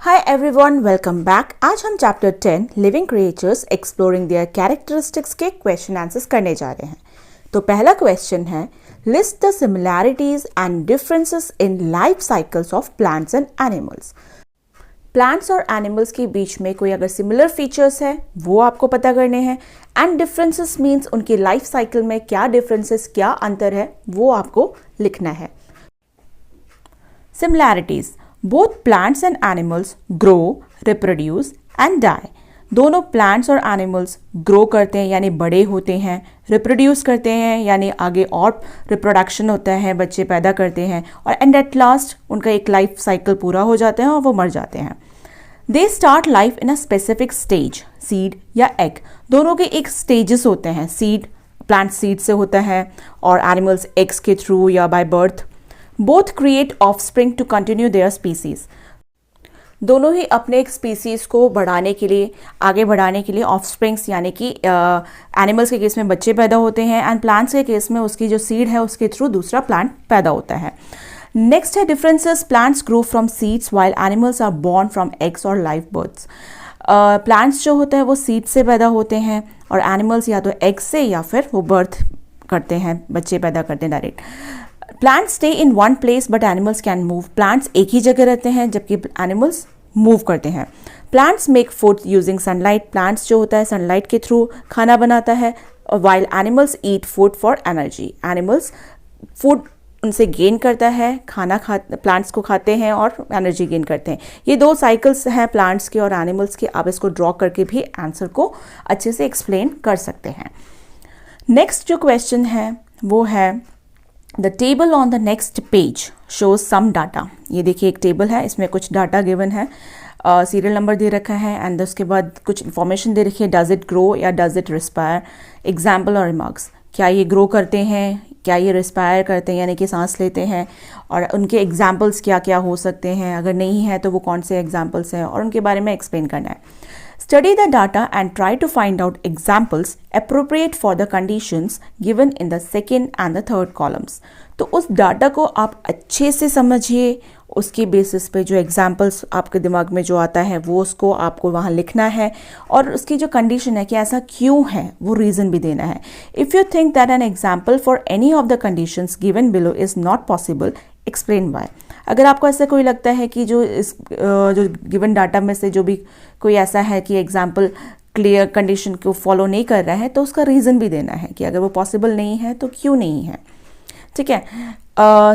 Hi everyone, welcome back. आज हम chapter 10 living creatures exploring there characteristics के question answers करने जा रहे हैं। तो पहला क्वेश्चन है, list the similarities and differences in life cycles of plants and animals. Plants और एनिमल्स के बीच में कोई अगर सिमिलर फीचर्स है वो आपको पता करने हैं, एंड डिफरेंसेस मीन्स उनकी लाइफ साइकिल में क्या डिफरेंसेस, क्या अंतर है वो आपको लिखना है। Similarities, both plants and animals grow, reproduce and die. दोनों प्लांट्स और एनिमल्स ग्रो करते हैं यानी बड़े होते हैं, रिप्रोड्यूस करते हैं यानी आगे और रिप्रोडक्शन होता है, बच्चे पैदा करते हैं, और एंड एट लास्ट उनका एक लाइफ साइकिल पूरा हो जाता है और वो मर जाते हैं। They start life in a specific stage, seed या एग। दोनों के एक स्टेजेस होते हैं, सीड प्लांट सीड से होता है और एनिमल्स एग्स के थ्रू या by birth. Both create offspring to continue their species. दोनों ही अपने एक स्पीसीज को बढ़ाने के लिए, आगे बढ़ाने के लिए ऑफस्प्रिंग्स यानी कि एनिमल्स के केस में बच्चे पैदा होते हैं, एंड प्लांट्स के केस में उसकी जो सीड है उसके थ्रू दूसरा प्लांट पैदा होता है। नेक्स्ट है differences, plants grow from seeds while animals are born from eggs और लाइव बर्ड्स। प्लांट्स जो होता है वो सीड से पैदा होते हैं और एनिमल्स या तो एग से या फिर वो बर्थ करते हैं, बच्चे पैदा करते हैं direct. Plants stay in one place but animals can move. Plants एक ही जगह रहते हैं जबकि एनिमल्स मूव करते हैं। Plants make food using sunlight. Plants जो होता है सनलाइट के थ्रू खाना बनाता है, while animals eat food for energy. Animals food उनसे गेन करता है, प्लांट्स को खाते हैं और एनर्जी गेन करते हैं। ये दो साइकिल्स हैं प्लांट्स के और एनिमल्स के। आप इसको ड्रॉ करके भी आंसर को अच्छे से एक्सप्लेन कर सकते हैं। नेक्स्ट जो क्वेश्चन है वो है, the table on the next page shows some data. ये देखिए एक टेबल है, इसमें कुछ डाटा गिवन है, सीरियल नंबर दे रखा है एंड उसके बाद कुछ इंफॉर्मेशन दे रखी है, डज इट ग्रो या डज इट रिस्पायर, एग्जाम्पल और रिमार्क्स। क्या ये ग्रो करते हैं, क्या ये रिस्पायर करते हैं यानी कि सांस लेते हैं, और उनके एग्जाम्पल्स क्या क्या हो सकते हैं, अगर नहीं है तो वो कौन से एग्जाम्पल्स हैं, और उनके बारे में एक्सप्लेन करना है। Study the data and try to find out examples appropriate for the conditions given in the second and the third columns. तो उस डाटा को आप अच्छे से समझिए, उसके बेसिस पे जो एग्जाम्पल्स आपके दिमाग में जो आता है वो उसको आपको वहाँ लिखना है, और उसकी जो कंडीशन है कि ऐसा क्यों है वो रीज़न भी देना है। If you think that an example for any of the conditions given below is not possible, explain why. अगर आपको ऐसा कोई लगता है कि जो गिवन डाटा में से जो भी कोई ऐसा है कि एग्जाम्पल क्लियर कंडीशन को फॉलो नहीं कर रहा है, तो उसका रीज़न भी देना है कि अगर वो पॉसिबल नहीं है तो क्यों नहीं है। ठीक है,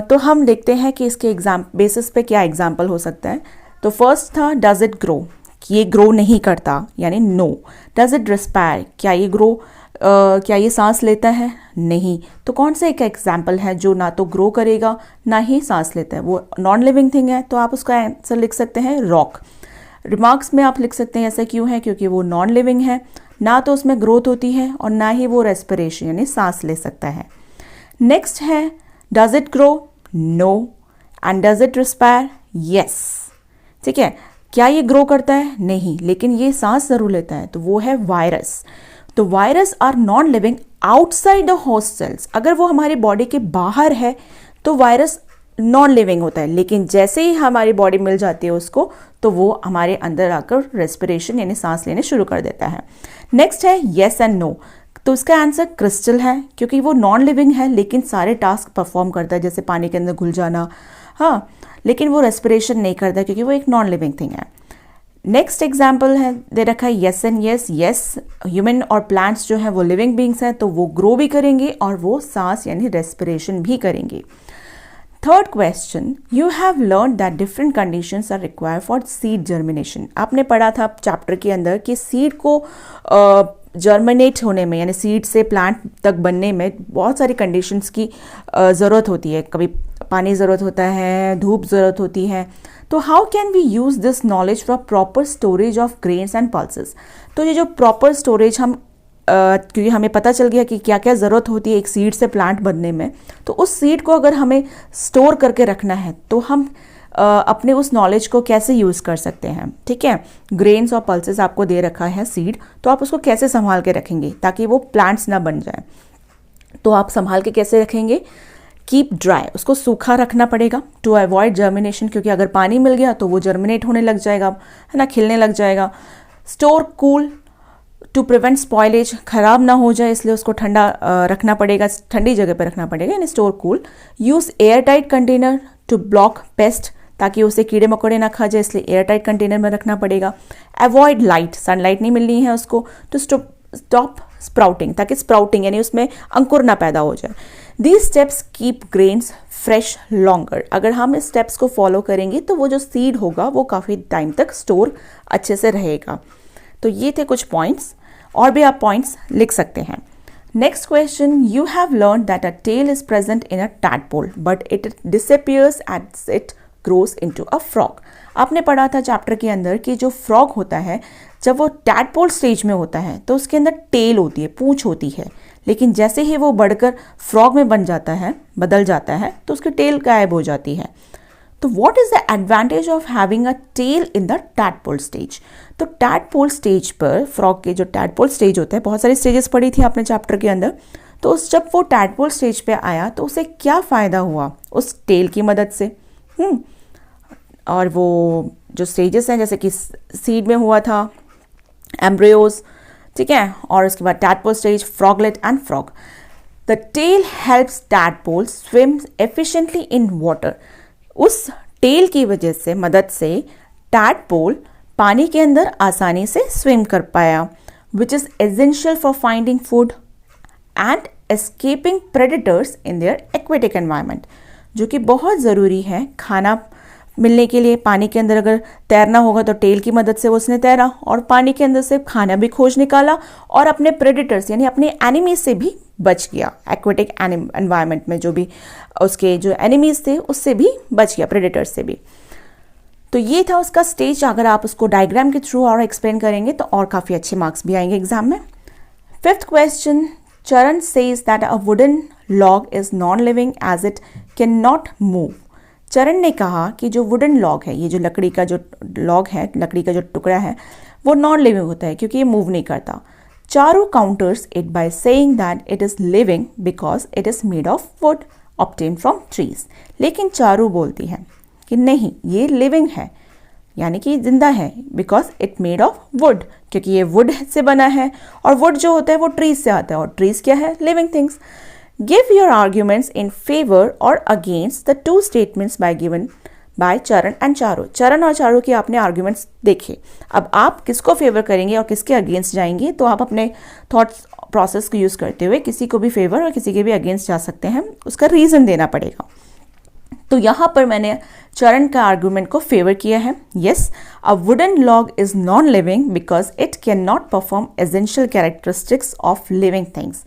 तो हम देखते हैं कि इसके बेसिस पे क्या एग्जाम्पल हो सकता है। तो फर्स्ट था डज इट ग्रो, कि ये ग्रो नहीं करता यानी नो। डज इट रिस्पायर, क्या ये क्या ये सांस लेता है, नहीं। तो कौन सा एक एग्जाम्पल है जो ना तो ग्रो करेगा ना ही सांस लेता है, वो नॉन लिविंग थिंग है, तो आप उसका आंसर लिख सकते हैं रॉक। रिमार्क्स में आप लिख सकते हैं ऐसा क्यों है, क्योंकि वो नॉन लिविंग है, ना तो उसमें ग्रोथ होती है और ना ही वो रेस्पिरेशन यानी सांस ले सकता है। नेक्स्ट है does it grow, no, and does it respire, yes. ठीक है, क्या ये ग्रो करता है, नहीं, लेकिन ये सांस जरूर लेता है, तो वो है वायरस। तो virus are non living outside the host cells. अगर वो हमारी बॉडी के बाहर है तो वायरस नॉन लिविंग होता है, लेकिन जैसे ही हमारी बॉडी मिल जाती है उसको तो वो हमारे अंदर आकर रेस्पिरेशन यानी सांस लेने शुरू कर देता है। नेक्स्ट है येस एंड नो। तो इसका आंसर क्रिस्टल है, क्योंकि वो नॉन लिविंग है लेकिन सारे टास्क परफॉर्म करता है, जैसे पानी के अंदर घुल जाना, हाँ, लेकिन वो रेस्पिरेशन नहीं करता क्योंकि वो एक नॉन लिविंग थिंग है। नेक्स्ट एग्जाम्पल है दे रखा है yes and yes. Yes, human और प्लांट्स जो है वो लिविंग बींग्स हैं, तो वो ग्रो भी करेंगे और वो सांस यानी रेस्पिरेशन भी करेंगे। Third question, you have learn that different conditions are required for seed germination. आपने पढ़ा था चैप्टर के अंदर कि सीड को जर्मिनेट होने में यानी सीड से प्लांट तक बनने में बहुत सारी कंडीशंस की ज़रूरत होती है। कभी पानी ज़रूरत होता है, धूप ज़रूरत होती है। तो how can we use this knowledge for proper storage of grains and pulses. तो ये जो प्रॉपर स्टोरेज हम क्योंकि हमें पता चल गया कि क्या क्या ज़रूरत होती है एक सीड से प्लांट बनने में, तो उस सीड को अगर हमें स्टोर करके रखना है तो हम अपने उस नॉलेज को कैसे यूज़ कर सकते हैं। ठीक है, ग्रेन्स और पल्सेस आपको दे रखा है सीड, तो आप उसको कैसे संभाल के रखेंगे ताकि वो प्लांट्स ना बन जाए। तो आप संभाल के कैसे रखेंगे कीप ड्राई, उसको सूखा रखना पड़ेगा टू अवॉइड जर्मिनेशन, क्योंकि अगर पानी मिल गया तो वो जर्मिनेट होने लग जाएगा, है ना, खिलने लग जाएगा। Store cool to prevent spoilage, खराब ना हो जाए इसलिए उसको ठंडा रखना पड़ेगा, ठंडी जगह पर रखना पड़ेगा, यानी store cool. Use air tight container to block pest, ताकि उसे कीड़े मकोड़े ना खा जाए, इसलिए एयर टाइट कंटेनर में रखना पड़ेगा। अवॉइड लाइट, सनलाइट नहीं मिलनी है उसको। टू स्टॉप स्प्राउटिंग, ताकि स्प्राउटिंग यानी उसमें अंकुर ना पैदा हो जाए। These steps keep grains fresh longer, अगर हम इस स्टेप्स को फॉलो करेंगे तो वो जो सीड होगा वो काफ़ी टाइम तक स्टोर अच्छे से रहेगा। तो ये थे कुछ पॉइंट्स, और भी आप पॉइंट्स लिख सकते हैं। Next question, you have learn that a tail is present in a tadpole but it disappears as it grows into a frog. आपने पढ़ा था चैप्टर के अंदर कि जो फ्रॉग होता है जब वो टैडपोल स्टेज में होता है तो उसके अंदर टेल होती है, पूंछ होती है, लेकिन जैसे ही वो बढ़कर फ्रॉग में बदल जाता है तो उसकी टेल गायब हो जाती है। तो what is the advantage of having a tail in the tadpole stage? तो टैडपोल स्टेज पर फ्रॉग के जो टैडपोल स्टेज होता है, बहुत सारी स्टेजेस पढ़ी थी आपने चैप्टर के अंदर, तो जब वो टैडपोल स्टेज पे आया तो उसे क्या फ़ायदा हुआ उस टेल की मदद से? और वो जो स्टेजेस हैं, जैसे कि सीड में हुआ था एम्ब्रियोज, ठीक है, और उसके बाद tadpole stage, froglet and frog. The tail helps tadpole swim efficiently in water. उस टेल की वजह से, मदद से टैडपोल पानी के अंदर आसानी से स्विम कर पाया, which is essential for finding food and escaping predators in their aquatic environment, जो कि बहुत ज़रूरी है खाना मिलने के लिए। पानी के अंदर अगर तैरना होगा तो टेल की मदद से वो उसने तैरा और पानी के अंदर से खाना भी खोज निकाला और अपने प्रेडेटर्स यानी अपने एनिमीज से भी बच गया। एक्वेटिक एनवायरनमेंट में जो भी उसके जो एनिमीज थे उससे भी बच गया, प्रेडेटर्स से भी। तो ये था उसका स्टेज। अगर आप उसको डायग्राम के थ्रू और एक्सप्लेन करेंगे तो और काफ़ी अच्छे मार्क्स भी आएंगे एग्जाम में। Fifth question, Charan says that a wooden log is non living as it can not move. Charan ने कहा कि जो वुडन लॉग है, ये जो लकड़ी का जो लॉग है, लकड़ी का जो टुकड़ा है, वो नॉन लिविंग होता है क्योंकि ये मूव नहीं करता। Charu counters it by saying that it is living because it is made of would obtain from trees. लेकिन चारू बोलती है कि नहीं, ये लिविंग है, यानी कि जिंदा है, because it made of would, क्योंकि ये वुड से बना है और वुड जो होता है वो ट्रीज से आता है और ट्रीज क्या है? Living things. Give your arguments in favor or against the two statements given by चरण and चारू। चरण और चारू के आपने आर्ग्यूमेंट्स देखे। अब आप किसको फेवर करेंगे और किसके अगेंस्ट जाएंगे, तो आप अपने थॉट्स प्रोसेस को यूज़ करते हुए किसी को भी फेवर और किसी के भी अगेंस्ट जा सकते हैं, उसका रीज़न देना पड़ेगा। तो यहाँ पर मैंने चरण का आर्गूमेंट को फेवर किया है। Yes, a wooden log is non living because it can not perform essential characteristics of living things.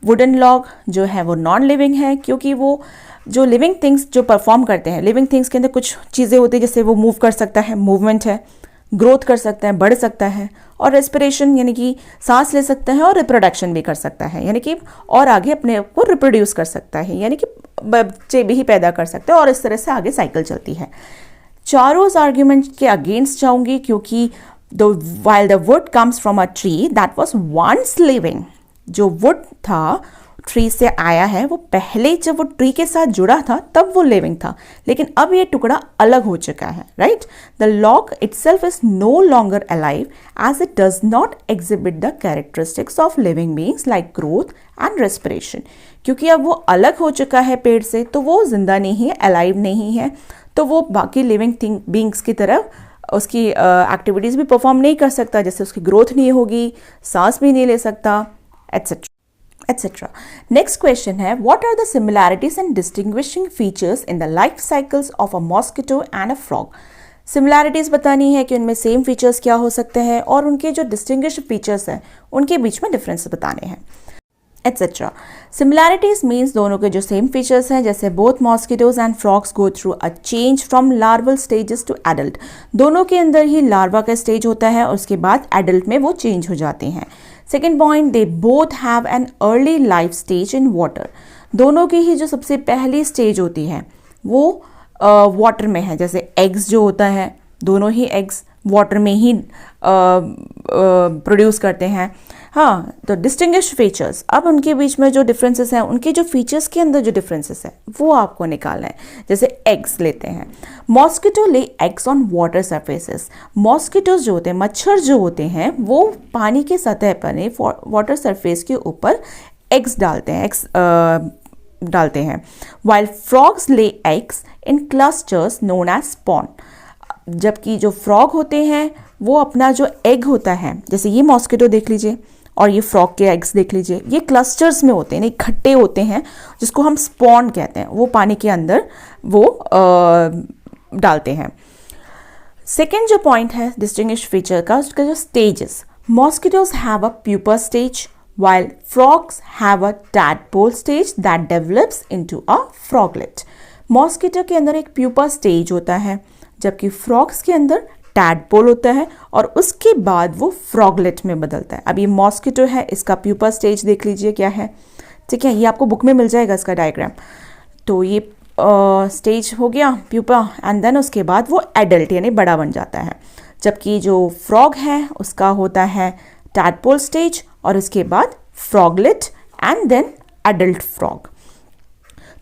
Wooden log जो है वो नॉन लिविंग है क्योंकि वो जो लिविंग थिंग्स जो परफॉर्म करते हैं, लिविंग थिंग्स के अंदर कुछ चीज़ें होती है, जैसे वो मूव कर सकता है, मूवमेंट है, ग्रोथ कर सकता है, बढ़ सकता है, और रेस्पिरेशन यानी कि सांस ले सकता है, और रिप्रोडक्शन भी कर सकता है, यानी कि और आगे अपने आप को रिप्रोड्यूस कर सकता है, यानी कि बच्चे भी पैदा कर सकता है, और इस तरह से आगे साइकिल चलती है। चारोज आर्ग्यूमेंट के अगेंस्ट जाऊंगी क्योंकि while the wood comes from a tree that was once living, जो वुड था ट्री से आया है, वो पहले जब वो ट्री के साथ जुड़ा था तब वो लिविंग था, लेकिन अब ये टुकड़ा अलग हो चुका है, right. The log itself is no longer alive as it does not exhibit the characteristics of living beings like growth and respiration. क्योंकि अब वो अलग हो चुका है पेड़ से, तो वो जिंदा नहीं है, अलाइव नहीं है, तो वो बाकी लिविंग बीइंग्स की तरह उसकी एक्टिविटीज़ भी परफॉर्म नहीं कर सकता, जैसे उसकी ग्रोथ नहीं होगी, सांस भी नहीं ले सकता, etc. etc. Next question है, what are the similarities and distinguishing features in the life cycles of a mosquito and a frog? Similarities बतानी है कि उनमें सेम फीचर्स क्या हो सकते हैं और उनके जो डिस्टिंग्विश फीचर्स हैं उनके बीच में डिफरेंस बताने हैं, etc. Similarities means दोनों के जो सेम फीचर्स हैं, जैसे both mosquitoes and frogs go through a change from larval stages to adult. दोनों के अंदर ही लार्वा का स्टेज होता है और उसके बाद एडल्ट में वो चेंज हो जाते हैं। Second point, they both have an early life stage in water. दोनों की ही जो सबसे पहली स्टेज होती है वो वाटर में है, जैसे एग्स जो होता है, दोनों ही एग्स वाटर में ही प्रोड्यूस करते हैं, हाँ, तो डिस्टिंग्विश फीचर्स, अब उनके बीच में जो डिफरेंसेस हैं, उनके जो फीचर्स के अंदर जो डिफरेंसेस है वो आपको निकालना है। जैसे एग्स लेते हैं, mosquito lay eggs on water surfaces. Mosquitoes जो होते हैं, मच्छर जो होते हैं, वो पानी की सतह पर वाटर सरफेस के ऊपर एग्स डालते हैं while frogs lay eggs in clusters known as spawn. जबकि जो फ्रॉग होते हैं वो अपना जो एग होता है, जैसे ये मॉस्किटो देख लीजिए और ये फ्रॉग के एग्स देख लीजिए, ये क्लस्टर्स में होते हैं, इकट्ठे होते हैं, जिसको हम स्पॉन कहते हैं। वो पानी के अंदर वो डालते हैं। सेकेंड जो पॉइंट है डिस्टिंग्विश फीचर का, उसका जो stages, mosquitoes have a pupal stage while frogs have a tadpole stage that develops into a froglet। Mosquito के अंदर एक प्यूपा स्टेज होता है, जबकि फ्रॉग्स के अंदर टैडपोल होता है और उसके बाद वो फ्रॉगलेट में बदलता है। अब ये मॉस्किटो है, इसका प्यूपा स्टेज देख लीजिए क्या है, ठीक है, ये आपको बुक में मिल जाएगा इसका डायग्राम। तो ये स्टेज हो गया प्यूपा, एंड देन उसके बाद वो एडल्ट यानी बड़ा बन जाता है। जबकि जो फ्रॉग है उसका होता है टैडपोल स्टेज और उसके बाद froglet and then adult frog.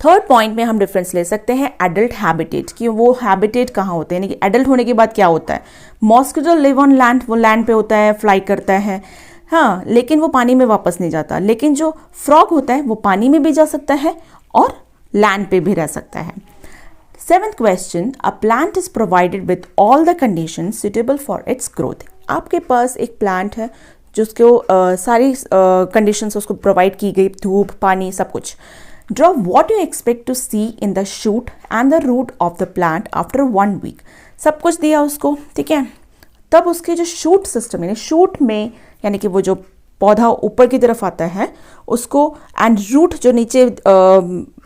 Third point में हम डिफरेंस ले सकते हैं एडल्ट हैबिटेट की, वो हैबिटेट कहाँ होते हैं, यानी कि एडल्ट होने के बाद क्या होता है। मॉस्किटो लिव ऑन लैंड, वो लैंड पे होता है, फ्लाई करता है, हाँ, लेकिन वो पानी में वापस नहीं जाता। लेकिन जो फ्रॉग होता है वो पानी में भी जा सकता है और लैंड पे भी रह सकता है। Seventh question, a plant is provided with all the condition suitable for its growth. आपके पास एक प्लांट है जिसको सारी कंडीशंस उसको प्रोवाइड की गई, धूप, पानी, सब कुछ। Draw what you expect to see in the shoot and the root of the plant after 1 week. सब कुछ दिया उसको, ठीक है। तब उसके जो शूट सिस्टम, यानी शूट में, यानी कि वो जो पौधा ऊपर की तरफ आता है उसको, एंड रूट जो नीचे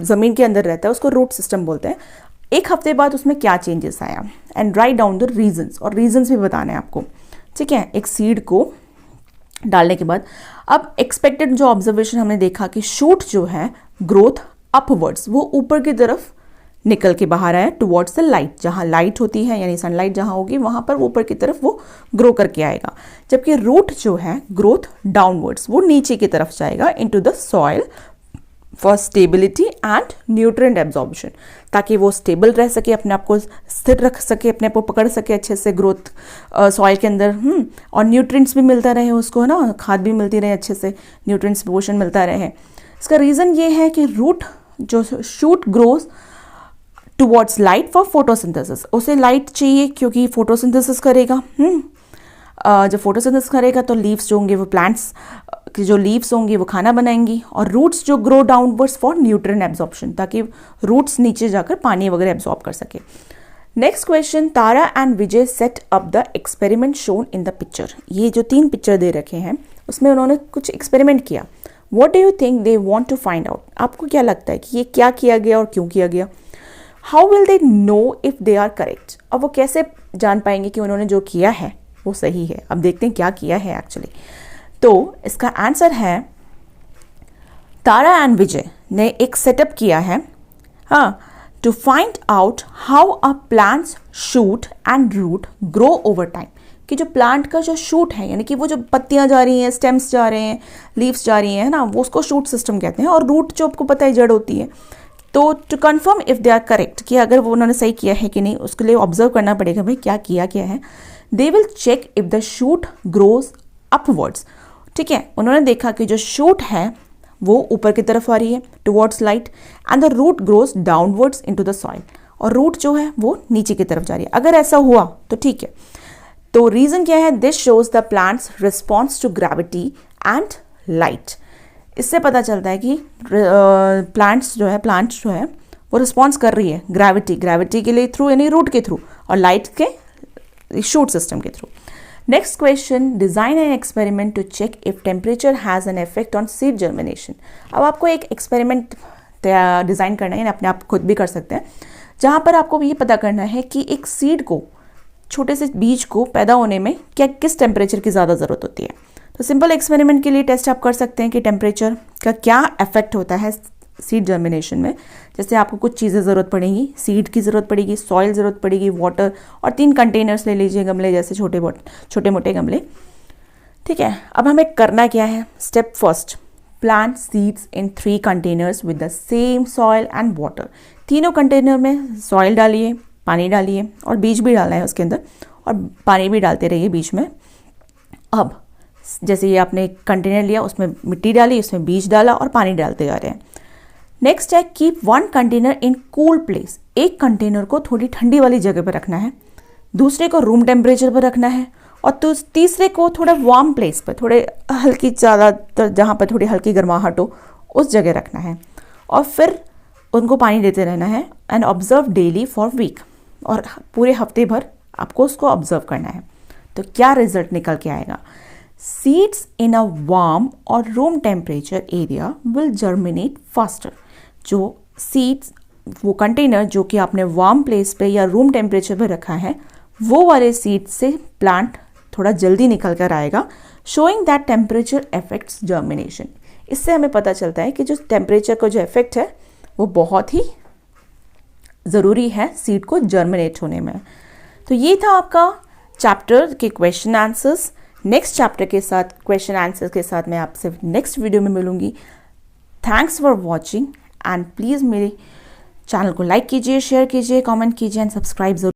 ज़मीन के अंदर रहता है उसको रूट सिस्टम बोलते हैं। एक हफ्ते बाद उसमें क्या चेंजेस आया, and write down the reasons, और रीजंस भी बताना है आपको, ठीक है। एक सीड को डालने के बाद अब एक्सपेक्टेड जो ऑब्जर्वेशन हमने देखा कि शूट जो है ग्रोथ अपवर्ड्स, वो ऊपर की तरफ निकल के बाहर आया टुवर्ड्स द लाइट, जहाँ लाइट होती है यानी सनलाइट जहाँ होगी वहाँ पर ऊपर की तरफ वो ग्रो करके आएगा। जबकि रूट जो है ग्रोथ डाउनवर्ड्स, वो नीचे की तरफ जाएगा into the soil for stability and nutrient absorption, ताकि वो स्टेबल रह सके, अपने आप को स्थिर रख सके, अपने आप को पकड़ सके अच्छे से ग्रोथ सॉइल के अंदर, और न्यूट्रिएंट्स भी मिलता रहे उसको, है ना, खाद भी मिलती रहे अच्छे से, न्यूट्रिएंट्स पोषण मिलता रहे। इसका रीज़न ये है कि रूट जो shoot grows towards light for photosynthesis, उसे लाइट चाहिए क्योंकि फोटोसिंथेसिस करेगा। जब फोटोसिंथेसिस करेगा तो लीव्स जो होंगे वो प्लांट्स की जो लीव्स होंगी वो खाना बनाएंगी, और रूट्स जो grow downwards for nutrient absorption, ताकि रूट्स नीचे जाकर पानी वगैरह एब्जॉर्ब कर सके। Next question, Tara and Vijay set up the experiment shown in the picture. ये जो 3 पिक्चर दे रखे हैं उसमें उन्होंने कुछ एक्सपेरिमेंट किया। What do you think they want to find out. आपको क्या लगता है कि ये क्या किया गया और क्यों किया गया। How will they know if they are correct, अब वो कैसे जान पाएंगे कि उन्होंने जो किया है वो सही है। अब देखते हैं क्या किया है एक्चुअली। तो इसका आंसर है, तारा एंड विजय ने एक सेटअप किया है, हाँ, to find out how a plants shoot and root grow over time, कि जो प्लांट का जो शूट है, यानी कि वो जो पत्तियां जा रही हैं, स्टेम्स जा रहे हैं, लीव्स जा रही हैं, ना, वो उसको शूट सिस्टम कहते हैं, और रूट जो आपको पता है जड़ होती है। तो to confirm if they are correct, कि अगर वो उन्होंने सही किया है कि नहीं, उसके लिए ऑब्जर्व करना पड़ेगा भाई क्या किया क्या है। They will check if the shoot grows upwards, ठीक है। उन्होंने देखा कि जो शूट है वो ऊपर की तरफ आ रही है towards light, and the root grows downwards into the soil, और रूट जो है वो नीचे की तरफ जा रही है। अगर ऐसा हुआ तो ठीक है। तो रीजन क्या है, this shows the plants response to gravity and light. इससे पता चलता है कि प्लांट्स जो है वो रिस्पॉन्स कर रही है ग्रेविटी के लिए थ्रू, यानी रूट के थ्रू, और लाइट के शूट सिस्टम के थ्रू। Next question, design an experiment to check if temperature has an effect on seed germination. अब आपको एक एक्सपेरिमेंट डिज़ाइन करना है, यानी अपने आप खुद भी कर सकते हैं, जहाँ पर आपको ये पता करना है कि एक सीड को, छोटे से बीज को पैदा होने में किस टेम्परेचर की ज़्यादा ज़रूरत होती है। तो सिंपल एक्सपेरिमेंट के लिए टेस्ट आप कर सकते हैं कि टेम्परेचर का क्या इफेक्ट होता है सीड जर्मिनेशन में। जैसे आपको कुछ चीज़ें ज़रूरत पड़ेगी, सीड की ज़रूरत पड़ेगी, सॉइल ज़रूरत पड़ेगी, वाटर, और 3 कंटेनर्स ले लीजिए, गमले जैसे छोटे मोटे गमले। ठीक है, अब हमें करना क्या है? Step first, plant seeds in 3 containers with the same soil and water. तीनों कंटेनर में सॉइल डालिए, पानी डालिए और बीज भी डालना है उसके अंदर, और पानी भी डालते रहिए बीच में। अब जैसे ये आपने कंटेनर लिया, उसमें मिट्टी डाली, उसमें बीज डाला और पानी डालते जा रहे हैं। नेक्स्ट है keep 1 container in cool place. एक कंटेनर को थोड़ी ठंडी वाली जगह पर रखना है, दूसरे को रूम टेम्परेचर पर रखना है, और तीसरे को थोड़ा वार्म प्लेस पर, थोड़े हल्की ज़्यादा जहाँ पर थोड़ी हल्की गर्माहट हो उस जगह रखना है, और फिर उनको पानी देते रहना है। And observe daily for week, और पूरे हफ्ते भर आपको उसको ऑब्जर्व करना है। तो क्या रिजल्ट निकल के आएगा? सीड्स इन अ वार्म और room temperature area will germinate faster. जो सीड्स, वो कंटेनर जो कि आपने वार्म प्लेस पे या रूम टेम्परेचर पे रखा है, वो वाले सीड से प्लांट थोड़ा जल्दी निकल कर आएगा, showing that temperature affects germination. इससे हमें पता चलता है कि जो टेम्परेचर का जो इफेक्ट है वो बहुत ही ज़रूरी है सीड को जर्मिनेट होने में। तो ये था आपका चैप्टर के क्वेश्चन आंसर्स। नेक्स्ट चैप्टर के साथ, क्वेश्चन आंसर्स के साथ मैं आपसे नेक्स्ट वीडियो में मिलूंगी। Thanks for watching, and please मेरे चैनल को लाइक कीजिए, शेयर कीजिए, कमेंट कीजिए एंड सब्सक्राइब जरूर